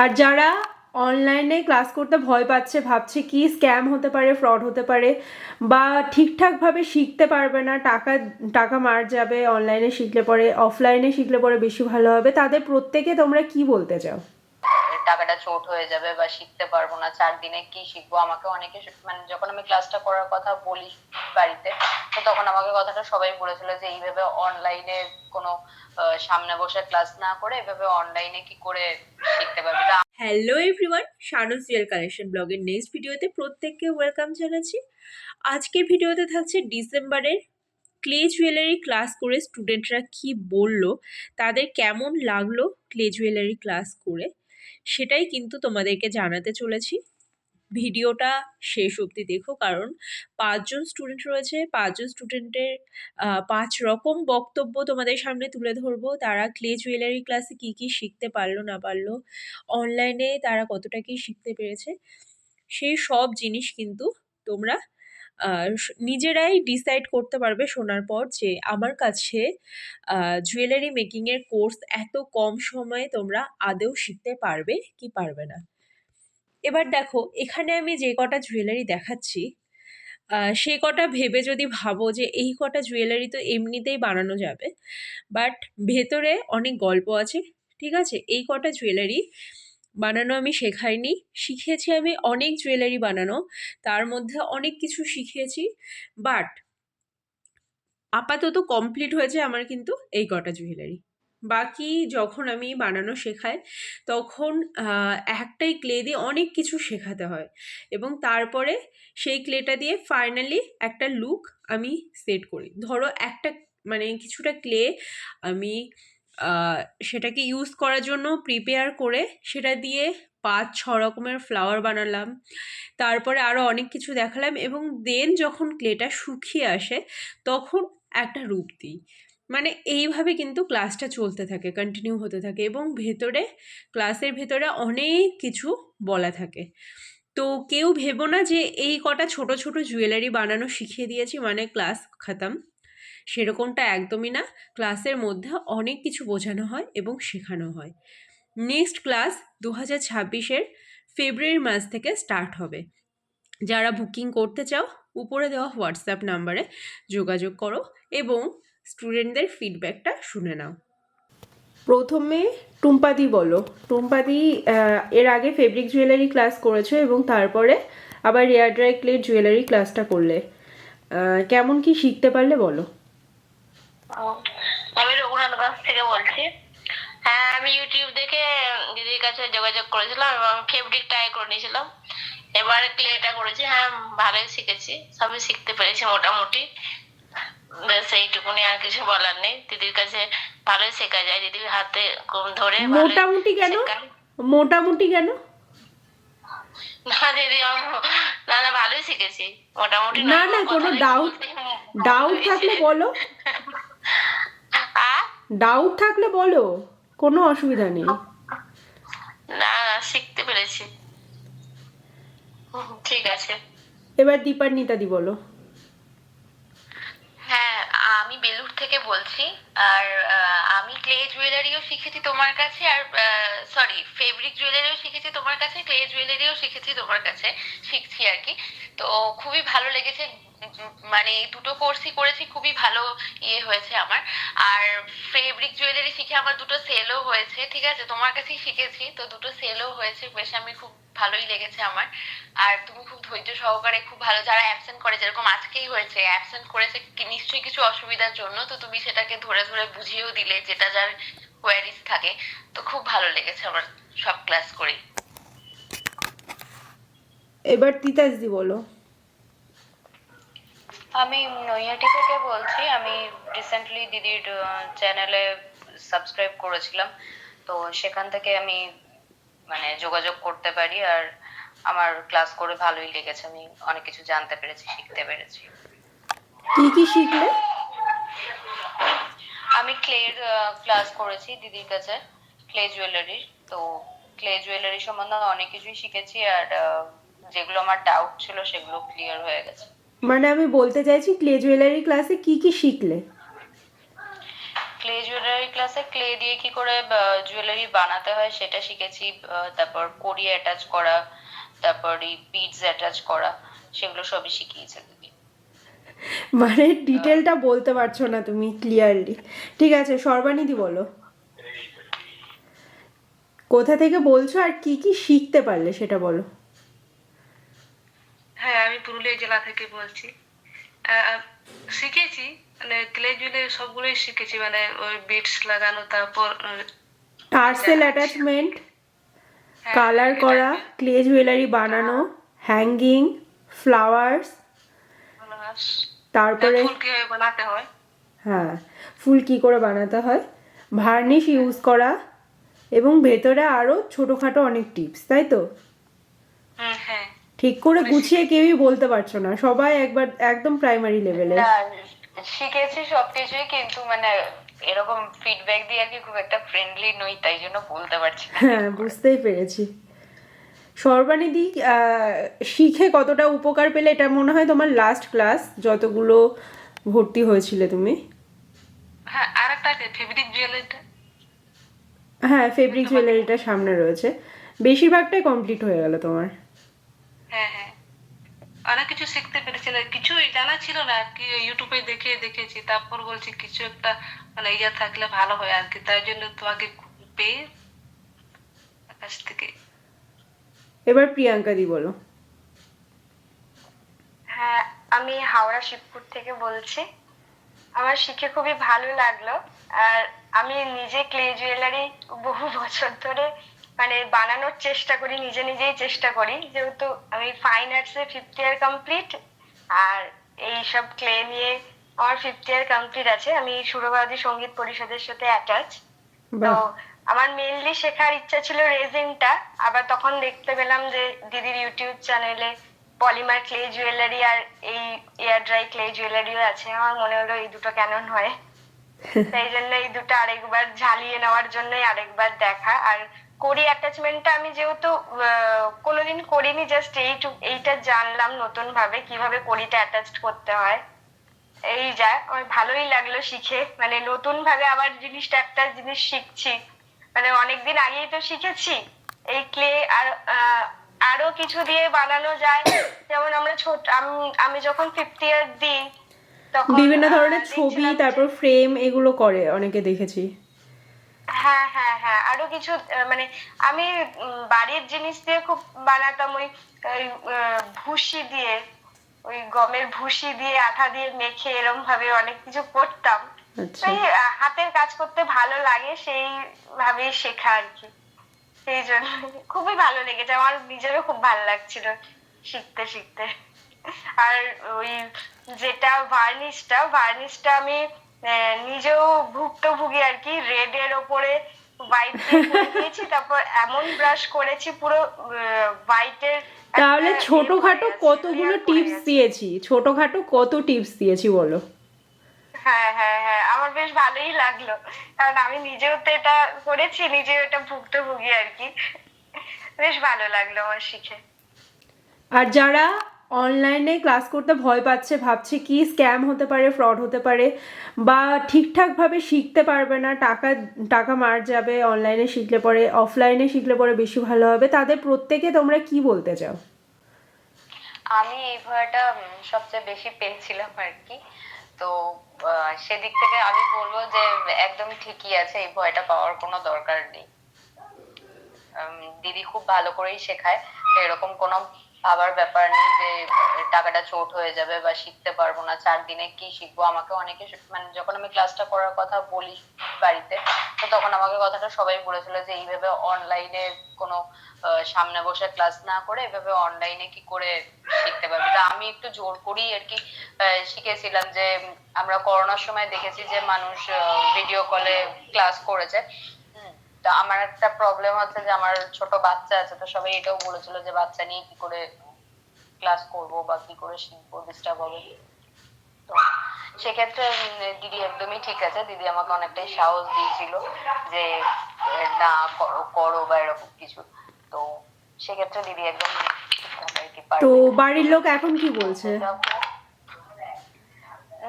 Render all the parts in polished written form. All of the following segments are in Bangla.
আর যারা অনলাইনে ক্লাস করতে ভয় পাচ্ছে, ভাবছে কি স্ক্যাম হতে পারে, ফ্রড হতে পারে, বা ঠিকঠাকভাবে শিখতে পারবে না, টাকা টাকা মার যাবে অনলাইনে শিখলে পরে, অফলাইনে শিখলে পরে বেশি ভালো হবে, তাদের প্রত্যেকে তোমরা কি বলতে চাও? টাকাটা চোট হয়ে যাবে বা শিখতে পারবো না, 4 দিনে কি শিখবো। আমাকে অনেকে মানে যখন আমি ক্লাসটা করার কথা বলি বাড়িতে, তো তখন আমাকে কথাটা সবাই বলেছিল যে এইভাবে অনলাইনে কোনো সামনে বসে ক্লাস না করে এভাবে অনলাইনে কি করে শিখতে পারবি। হ্যালো এভরিওয়ান, শানুস রিয়েল কালেকশন ব্লগের নেক্সট ভিডিওতে প্রত্যেককে ওয়েলকাম জানাচ্ছি। আজকের ভিডিওতে থাকছে ডিসেম্বরের ক্লে জুয়েলারি ক্লাস করে স্টুডেন্টরা কি বললো, তাদের কেমন লাগলো ক্লে জুয়েলারি ক্লাস করে, সেটাই কিন্তু তোমাদেরকে জানাতে চলেছি। ভিডিওটা শেষ অবধি দেখো, কারণ 5জন স্টুডেন্ট রয়েছে, 5জন স্টুডেন্টের 5 রকম বক্তব্য তোমাদের সামনে তুলে ধরবো। তারা ক্লে জুয়েলারি ক্লাসে কি কি শিখতে পারলো না পারলো, অনলাইনে তারা কতটা কি শিখতে পেরেছে, সেই সব জিনিস কিন্তু তোমরা নিজেরাই ডিসাইড করতে পারবে শোনার পর যে আমার কাছে জুয়েলারি মেকিংয়ের কোর্স এত কম সময়ে তোমরা আদৌ শিখতে পারবে কি পারবে না। এবার দেখো, এখানে আমি যে কটা জুয়েলারি দেখাচ্ছি, সে কটা ভেবে যদি ভাবো যে এই কটা জুয়েলারি তো এমনিতেই বানানো যাবে, বাট ভেতরে অনেক গল্প আছে। ঠিক আছে, এই কটা জুয়েলারি বানানো আমি শেখাইনি, শিখেছি আমি অনেক জুয়েলারি বানানো, তার মধ্যে অনেক কিছু শিখেছি, বাট আপাতত কমপ্লিট হয়েছে আমার কিন্তু এই কটা জুয়েলারি। বাকি যখন আমি বানানো শেখাই তখন একটাই ক্লে দিয়ে অনেক কিছু শেখাতে হয়, এবং তারপরে সেই ক্লেটা দিয়ে ফাইনালি একটা লুক আমি সেট করি। ধরো একটা মানে কিছুটা ক্লে আমি সেটাকে ইউজ করার জন্য প্রিপেয়ার করে সেটা দিয়ে 5-6 রকমের ফ্লাওয়ার বানালাম, তারপরে আরও অনেক কিছু দেখালাম, এবং দেন যখন ক্লেটা শুকিয়ে আসে তখন একটা রূপ দিই। মানে এইভাবে কিন্তু ক্লাসটা চলতে থাকে, কন্টিনিউ হতে থাকে, এবং ক্লাসের ভেতরে অনেক কিছু বলা থাকে। তো কেউ ভেবো না যে এই কটা ছোট ছোট জুয়েলারি বানানো শিখিয়ে দিয়েছি মানে ক্লাস খতম, সেরকমটা একদমই না। ক্লাসের মধ্যে অনেক কিছু বোঝানো হয় এবং শেখানো হয়। নেক্সট ক্লাস 2026-এর ফেব্রুয়ারি মাস থেকে স্টার্ট হবে। যারা বুকিং করতে চাও উপরে দেওয়া হোয়াটসঅ্যাপ নাম্বারে যোগাযোগ করো এবং স্টুডেন্টদের ফিডব্যাকটা শুনে নাও। প্রথমে টুম্পাদি বলো, টুম্পাদি এর আগে ফেব্রিক জুয়েলারি ক্লাস করেছো এবং তারপরে আবার এয়ার ড্রাই ক্লের জুয়েলারি ক্লাসটা করলে, কেমন কি শিখতে পারলে বলো। আমি রঘুনাথগঞ্জ থেকে বলছি। হ্যাঁ, আমি ইউটিউব দেখে দিদির কাছে যোগাযোগ করেছিলাম এবং ফেব্রিক ট্রাই করে নিয়েছিলাম। এবারে ক্লেটা করেছি। হ্যাঁ, ভালোই শিখেছি, সবই শিখতে পেরেছি মোটামুটি। সেইটুকুনি, আর কিছু বলার নেই। দিদির কাছে ভালোই শেখা যায়, দিদির হাতে ধরে মোটামুটি কেন? মোটামুটি কেন? না দিদি, না না, ভালোই শিখেছি মোটামুটি। না না, কোনো ডাউট থাকলে বলো, ডাউট থাকলে বলো, কোনো অসুবিধা নেই। না না, শিখতে পেরেছি। ঠিক আছে। এবার দীপান্বিতাদি বলো। হ্যাঁ, আমি বেলুড় থেকে বলছি। আর আমি ক্লে জুয়েলারিও শিখেছি তোমার কাছে, আর সরি, ফেব্রিক জুয়েলারিও শিখেছি তোমার কাছে, ক্লে জুয়েলারিও শিখেছি তোমার কাছে, শিখছি আর কি। তো খুবই ভালো লেগেছে, মানে দুটো কোর্সই করেছি, খুবই ভালো হয়েছে আমার। আর ফেব্রিক জুয়েলারি শিখে আমার দুটো সেলও হয়েছে। ঠিক আছে, তোমার কাছেই শিখেছি তো দুটো সেলও হয়েছে, বেশ আমি খুব ভালোই লেগেছে আমার। আর তুমি খুব ধৈর্য সহকারে, খুব ভালো, যারা অ্যাবসেন্ট করে, যেরকম আজকেই হয়েছে, অ্যাবসেন্ট করেছে নিশ্চয়ই কিছু অসুবিধার জন্য, তো তুমি সেটাকে ধরে ধরে বুঝিয়েও দিলে যেটা যার কোয়ারিজ থাকে। তো খুব ভালো লেগেছে আমার সব ক্লাস করে। এবার তিতাসদি বলো। আমি নৈহাটি থেকে বলছি। আমি রিসেন্টলি দিদির চ্যানেলে সাবস্ক্রাইব করেছিলাম, তো সেখান থেকে আমি মানে যোগাযোগ করতে পারি। আর আমার ক্লাস করে ভালোই লেগেছে, আমি অনেক কিছু জানতে পেরেছি, শিখতে পেরেছি। কি কি শিখলে? আমি ক্লের ক্লাস করেছি দিদির কাছে, ক্লে জুয়েলারি। তো ক্লে জুয়েলারি সম্বন্ধে অনেক কিছুই শিখেছি, আর যেগুলো আমার ডাউট ছিল সেগুলো ক্লিয়ার হয়ে গেছে। মানে আমি বলতে চাইছি ক্লে জুয়েলারি ক্লাসে কি কি শিখলে? ক্লে জুয়েলারি ক্লাসে ক্লে দিয়ে কি করে জুয়েলারি বানাতে হয় সেটা শিখেছি, তারপর কড়ি অ্যাটাচ করা, তারপর এই বিডস অ্যাটাচ করা, সেগুলো সবই শিখিয়েছে দিদি। মানে ডিটেলটা বলতে পারছো না তুমি ক্লিয়ারলি। ঠিক আছে, সর্বানিধি বলো কোথা থেকে বলছো আর কি কি শিখতে পারলে সেটা বলো। হ্যাঁ, আমি পুরুলিয়া জেলা থেকে বলছি। আহ, শিখেছি, মানে ক্লে জুয়েলারি সবগুলোই শিখেছি, মানে ওই বিটস লাগানো, তারপর টার্সেল অ্যাটাচমেন্ট, হ্যাঁ, কালার এটা করা, ক্লে জুয়েলারি বানানো, হ্যাঙ্গিং, ফ্লাওয়ার্স, তারপরে ফুল কিভাবে বানাতে হয়। হ্যাঁ ফুল কি করে বানাতে হয়, ভার্নিশ ইউজ করা, এবং ভেতরে আরো ছোটখাটো অনেক টিপস, তাই তো? হ্যাঁ, ঠিক করে গুছিয়ে কেউই বলতে পারছো না, সবাই একবার একদম প্রাইমারি লেভেলে। না, শিখেছি সবকিছুই, কিন্তু মানে এরকম ফিডব্যাক দিয়ে আর কি খুব একটা ফ্রেন্ডলি নই, তাই জন্য বলতে পারছি না হ্যাঁ, বুঝতেই পেরেছি। সর্বানিধি শিখে কতটা উপকার পেলে? এটা মনে হয় তোমার লাস্ট ক্লাস যতগুলো ভর্তি হয়েছিলে তুমি। হ্যাঁ, আর একটা আছে ফেব্রিক জুয়েলারিটা। হ্যাঁ, ফেব্রিক জুয়েলারিটা সামনে রয়েছে, বেশিরভাগটাই কমপ্লিট হয়ে গেল তোমার। হ্যাঁ, হ্যাঁ, অনেক কিছু শিখতে পেরেছি, না কিছুই জানা ছিল না আর কি, ইউটিউবে দেখে দেখেছি, তারপর বলছি কিছু একটা মানে ইয়ে থাকলে ভালো হয় আর কি, তাই জন্য তোমাকে পেয়ে কাছ থেকে। এবার প্রিয়াঙ্কা দি বলো। হ্যাঁ, আমি হাওড়া শিবপুর থেকে বলছি। আমার শিখে খুবই ভালো লাগলো। আর আমি নিজে ক্লে জুয়েলারি বহু বছর ধরে মানে বানানোর চেষ্টা করি, নিজে নিজেই চেষ্টা করি, যেহেতু আমি ফাইন আর্টসে 5th ইয়ার কমপ্লিট। আর এই সব ক্লে নিয়ে আমার 5th ইয়ার কমপ্লিট আছে। আমি সুরভারতী সঙ্গীত পরিষদের সাথে অ্যাটাচ। তো বাহ, আমার মেইনলি শেখার ইচ্ছা ছিল রেজিনটা। আবার তখন দেখতে পেলাম যে দিদির ইউটিউব চ্যানেলে পলিমার ক্লে জুয়েলারি আর এই এয়ার ড্রাই ক্লে জুয়েলারিও আছে। আমার মনে হলো এই দুটো কেন হয়, সেই জন্য এই দুটো আরেকবার ঝালিয়ে নেওয়ার জন্যই আরেকবার দেখা। আর কড়ি অ্যাটাচমেন্টটা আমি যেহেতু কোনোদিন করিনি, জাস্ট এইটা জানলাম নতুন ভাবে কিভাবে কড়িটা অ্যাটাচ করতে হয়। এই যা আমার ভালোই লাগলো শিখে, মানে নতুন ভাবে আবার একটা জিনিস শিখছি। মানে অনেকদিন আগেই তো শিখেছি এই ক্লে, আর আরো কিছু দিয়ে বানানো যায়। যেমন আমরা আমি যখন 5th ইয়ার দিই তখন বিভিন্ন ধরনের ছবি, দেখছিলাম যে তারপর ফ্রেম, এগুলো করে অনেকে দেখেছি। হ্যাঁ, হ্যাঁ, হ্যাঁ, আরো কিছু মানে আমি বাড়ির জিনিস দিয়ে খুব বানাতাম। ওই ওই, ভুসি দিয়ে, ওই গমের ভুসি দিয়ে আঠা দিয়ে মেখে এরম ভাবে অনেক কিছু করতাম। আচ্ছা, এই হাতের কাজ করতে ভালো লাগে, সেই ভাবেই শেখা আর কি। সেই জন্য খুবই ভালো লেগেছে, আমার নিজেরও খুব ভালো লাগছিল শিখতে শিখতে। আর ওই যেটা ভার্নিশটা আমি নিজেও ভুক্তভোগী আর কি। রেড এর ওপরে হোয়াইট দিয়ে করে দিয়েছি, তারপর এমন ব্রাশ করেছি পুরো হোয়াইটের। তাহলে ছোটখাটো কতগুলো টিপস দিয়েছি, ছোটখাটো কত টিপস দিয়েছি বলো। হ্যাঁ, হ্যাঁ, হ্যাঁ, আমার বেশ ভালোই লাগলো, কারণ আমি নিজেও তো এটা করেছি, নিজেও এটা ভুক্তভোগী আর কি। বেশ ভালো লাগলো আমার শিখে। আর যারা অনলাইনে ক্লাস করতে ভয় পাচ্ছে, ভাবছে কি স্ক্যাম হতে পারে, ফ্রড হতে পারে, বা ঠিকঠাকভাবে শিখতে পারবে না, টাকা টাকা মার যাবে অনলাইনে শিখলে পরে, অফলাইনে শিখলে পরে বেশি ভালো হবে, তাদের প্রত্যেকে তোমরা কি বলতে চাও? আমি এই ভয়টা সবচেয়ে বেশি পেয়েছিলাম আর কি। তো সেদিক থেকে আমি বলবো যে একদম ঠিকই আছে, এই ভয়টা পাওয়ার কোনো দরকার নেই। দিদি খুব ভালো করেই শেখায়, তো এরকম কোনো ভাবার ব্যাপার নেই যে টাকাটা চোট হয়ে যাবে বা শিখতে পারবো না, 4 দিনে কি শিখবো। আমাকে অনেকে মানে যখন আমি ক্লাসটা করার কথা বলি বাড়িতে, তো তখন আমাকে কথাটা সবাই বলেছিল যে এইভাবে অনলাইনে কোনো সামনে বসে ক্লাস না করে এভাবে অনলাইনে কি করে শিখতে পারবে। তা আমি একটু জোর করেই আর কি শিখেছিলাম। যে আমরা করোনার সময় দেখেছি যে মানুষ ভিডিও কলে ক্লাস করেছে। তা আমার একটা প্রবলেম হচ্ছে যে আমার ছোট বাচ্চা আছে, তো সবাই এটাও বলেছিল যে বাচ্চা নিয়ে কি করে ক্লাস করব বা কি করে শিখবো, ডিস্টার্ব হবে। তো সেক্ষেত্রে দিদি একদমই ঠিক আছে, দিদি আমাকে অনেকটাই সাহস দিয়েছিল যে না করো করো বা এরকম কিছু। তো সেক্ষেত্রে দিদি একদম ঠিকঠাক আর কি তো পারবে। বাড়ির লোক এখন কি বলছে?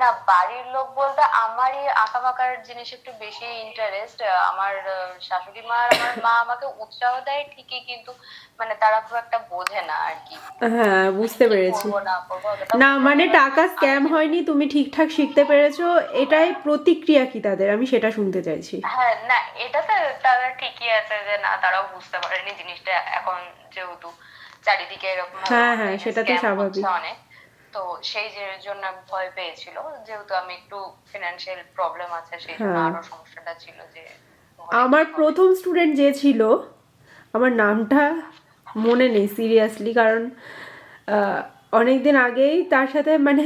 না, বাড়ির লোক বলতে আমারই আঁকা পাকার জিনিস একটু বেশি ইন্টারেস্ট। আমার শাশুড়ি মা আর আমার মা আমাকে উৎসাহ দেয় ঠিকই, কিন্তু মানে তারা খুব একটা বোঝে না আর কি, হ্যাঁ, মানে বুঝতে কি পেরেছি। করবো না করবো অতটা না বোঝে মানে এবার টাকা আমি স্ক্যাম হয়নি, যেহেতু- তুমি ঠিকঠাক শিখতে পেরেছো, এটাই প্রতিক্রিয়া কি তাদের, আমি সেটা শুনতে চাইছি। হ্যাঁ, না এটাতে তারা ঠিকই আছে যে না, তারাও বুঝতে পারেনি জিনিসটা। এখন যেহেতু চারিদিকে এরকম ভাবে হ্যাঁ হ্যাঁ, অনলাইনে সেটা তো স্ক্যাম হচ্ছে স্বাভাবিক। অনেক, তো সেই জন্য ভয় পেয়েছিল। যেহেতু আমি একটু ফিনান্সিয়াল প্রবলেম আছে, সেই জন্য হ্যাঁ, আরো সমস্যাটা ছিল যে হলে আমার কি হবে। প্রথম স্টুডেন্ট যে ছিল, আমার নামটা মনে নেই সিরিয়াসলি, কারণ অনেক দিন আগেই তার সাথে মানে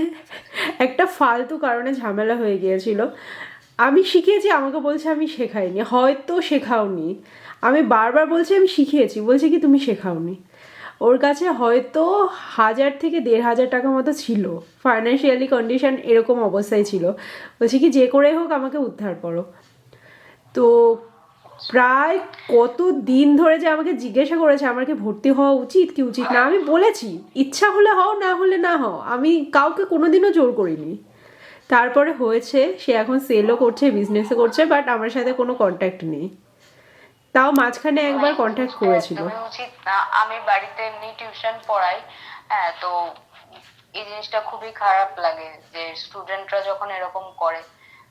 একটা ফালতু কারণে ঝামেলা হয়ে গিয়েছিল। আমি শিখিয়েছি, আমাকে বলছে আমি শেখাইনি, হয়তো শেখাওনি। আমি বারবার বলছি আমি শিখিয়েছি, বলছে কি তুমি শেখাওনি। ওর কাছে হয়তো 1000 থেকে 1500 টাকা মতো ছিল, ফাইন্যান্সিয়ালি কন্ডিশন এরকম অবস্থায় ছিল। বলছে কি যে করে হোক আমাকে উদ্ধার করো। তো প্রায় কত দিন ধরে যে আমাকে জিজ্ঞাসা করেছে আমার কি ভর্তি হওয়া উচিত কি উচিত না, আমি বলেছি ইচ্ছা হলে হও, না হলে না হও, আমি কাউকে কোনোদিনও জোর করিনি। তারপরে হয়েছে, সে এখন সেলও করছে, বিজনেসও করছে, বাট আমার সাথে কোনো কন্ট্যাক্ট নেই। তাও মাঝখানে না, একবার এই কন্ট্যাক্ট জিনিসটা করেছিল। একদমই উচিত না। আমি বাড়িতে এমনি টিউশন পড়াই। হ্যাঁ, তো এই জিনিসটা খুবই খারাপ লাগে যে স্টুডেন্টরা যখন এরকম করে,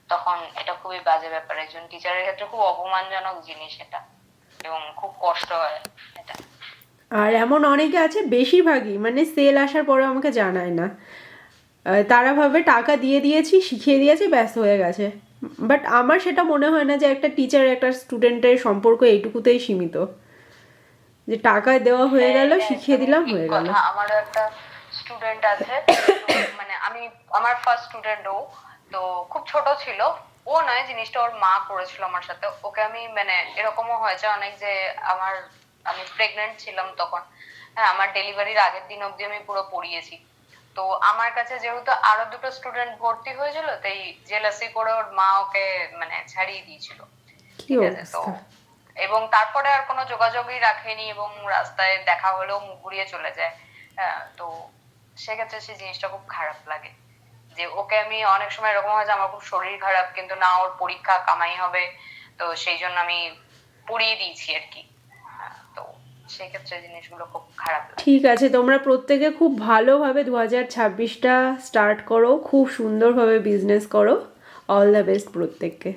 তখন এটা খুবই বাজে ব্যাপার। একজন টিচারের ক্ষেত্রে খুব অপমানজনক জিনিস এটা, এবং খুব কষ্ট হয় এটা। আর এমন অনেকে আছে, বেশিরভাগই মানে সেল আসার পরে আমাকে জানায় না। তারা ভাবে টাকা দিয়ে দিয়েছি, শিখিয়ে দিয়েছি, ব্যস্ত হয়ে গেছে। বাট আমার সেটা মনে হয় না যে একটা টিচার একটা স্টুডেন্টের সম্পর্ক এইটুকুতেই সীমিত, যে টাকা দেওয়া হয়ে হ্যাঁ, গেল, এটা শিখিয়ে একদমই দিলাম, ঠিক হয়ে গেল। কথা। আমারও একটা স্টুডেন্ট আছে, তো মানে আমি, আমার ফার্স্ট স্টুডেন্ট ও। তো খুব ছোট ছিল, ও নয়, জিনিসটা ওর মা করেছিল আমার সাথে। ওকে আমি মানে এরকমও হয়েছে অনেক যে আমার, আমি প্রেগনেন্ট ছিলাম তখন। হ্যাঁ, আমার ডেলিভারির আগের দিন অব্দি আমি পুরো পড়িয়েছি। তো আমার কাছে যেহেতু আরো দুটো স্টুডেন্ট ভর্তি হয়েছিল, তাই জেলাসি করে ওর মা ওকে মানে ছাড়িয়ে দিয়েছিল। কি ঠিক আছে, তো অবস্থা! এবং তারপরে আর কোনো যোগাযোগই রাখেনি, এবং রাস্তায় দেখা হলেও মুখ ঘুরিয়ে চলে যায়। হ্যাঁ, তো সেক্ষেত্রে সেই জিনিসটা খুব খারাপ লাগে যে ওকে আমি, অনেক সময় এরকম হয় যে আমার খুব শরীর খারাপ, কিন্তু না ওর পরীক্ষা কামাই হবে, তো সেই জন্য আমি পড়িয়ে দিয়েছি আর কি। তো সেক্ষেত্রে জিনিসগুলো খুব খারাপ লাগে। ঠিক আছে, তোমরা প্রত্যেকে খুব ভালোভাবে 2026টা স্টার্ট করো, খুব সুন্দরভাবে বিজনেস করো। অল দ্য বেস্ট প্রত্যেককে।